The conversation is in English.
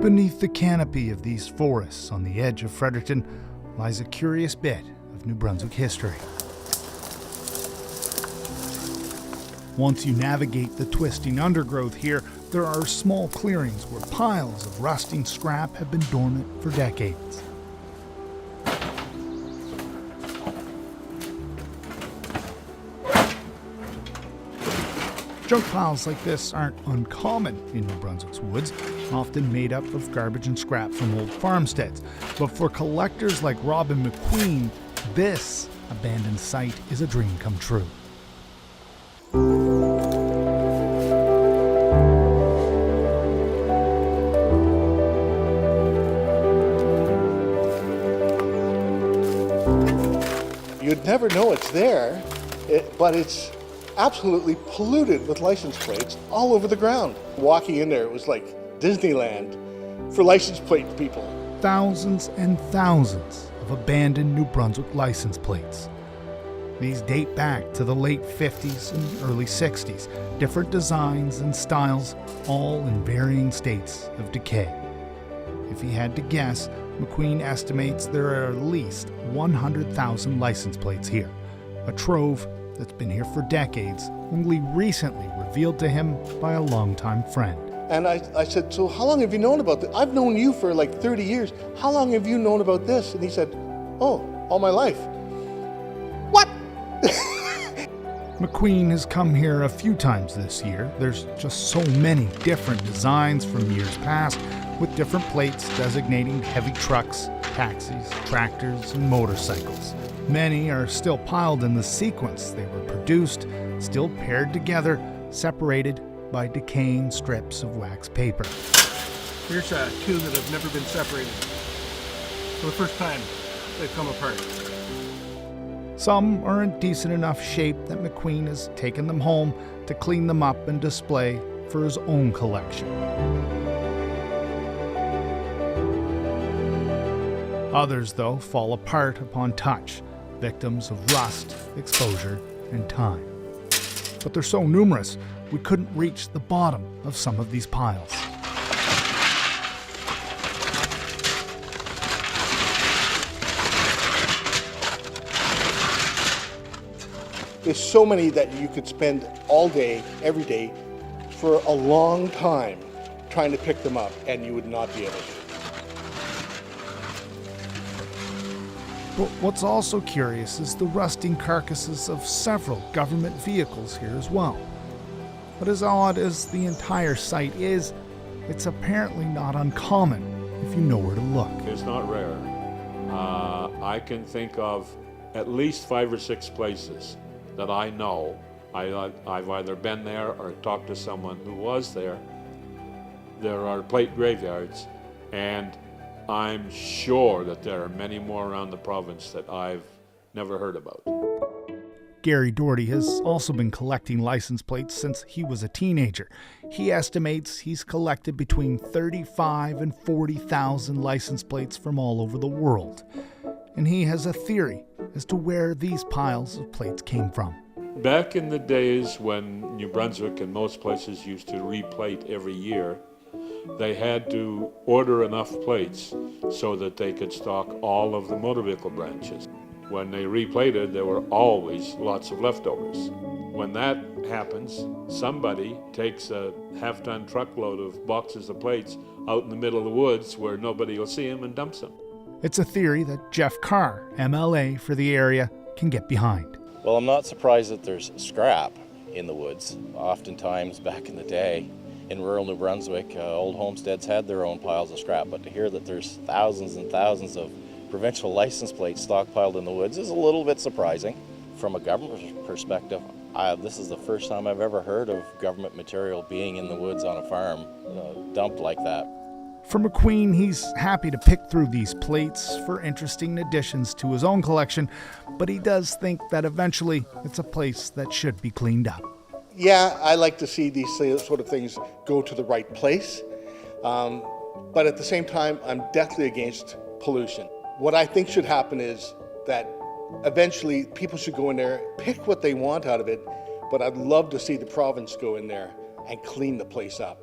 Beneath the canopy of these forests on the edge of Fredericton lies a curious bit of New Brunswick history. Once you navigate the twisting undergrowth here, there are small clearings where piles of rusting scrap have been dormant for decades. Junk piles like this aren't uncommon in New Brunswick's woods, often made up of garbage and scrap from old farmsteads. But for collectors like Robin McQueen, this abandoned site is a dream come true. You'd never know it's there, but it's absolutely polluted with license plates all over the ground. Walking in there, it was like Disneyland for license plate people. Thousands and thousands of abandoned New Brunswick license plates. These date back to the late 50s and early 60s. Different designs and styles, all in varying states of decay. If he had to guess, McQueen estimates there are at least 100,000 license plates here. A trove that's been here for decades, only recently revealed to him by a longtime friend. And I said, so how long have you known about this? I've known you for like 30 years. How long have you known about this? And he said, oh, all my life. What? McQueen has come here a few times this year. There's just so many different designs from years past, with different plates designating heavy trucks, taxis, tractors, and motorcycles. Many are still piled in the sequence they were produced, still paired together, separated by decaying strips of wax paper. Here's two that have never been separated. For the first time, they've come apart. Some are in decent enough shape that McQueen has taken them home to clean them up and display for his own collection. Others, though, fall apart upon touch, victims of rust, exposure, and time. But they're so numerous, we couldn't reach the bottom of some of these piles. There's so many that you could spend all day, every day, for a long time trying to pick them up, and you would not be able to. But what's also curious is the rusting carcasses of several government vehicles here as well. But as odd as the entire site is, it's apparently not uncommon if you know where to look. It's not rare. I can think of at least 5 or 6 places that I know. I've either been there or talked to someone who was there. There are plate graveyards, and I'm sure that there are many more around the province that I've never heard about. Gary Doherty has also been collecting license plates since he was a teenager. He estimates he's collected between 35 and 40,000 license plates from all over the world. And he has a theory as to where these piles of plates came from. Back in the days when New Brunswick and most places used to replate every year, they had to order enough plates so that they could stock all of the motor vehicle branches. When they replated, there were always lots of leftovers. When that happens, somebody takes a half-ton truckload of boxes of plates out in the middle of the woods where nobody will see them and dumps them. It's a theory that Jeff Carr, MLA for the area, can get behind. Well, I'm not surprised that there's scrap in the woods. Oftentimes back in the day, in rural New Brunswick, old homesteads had their own piles of scrap, but to hear that there's thousands and thousands of provincial license plates stockpiled in the woods is a little bit surprising. From a government perspective, this is the first time I've ever heard of government material being in the woods on a farm, dumped like that. For McQueen, he's happy to pick through these plates for interesting additions to his own collection, but he does think that eventually it's a place that should be cleaned up. Yeah, I like to see these sort of things go to the right place, but at the same time, I'm deathly against pollution. What I think should happen is that eventually people should go in there, pick what they want out of it, but I'd love to see the province go in there and clean the place up.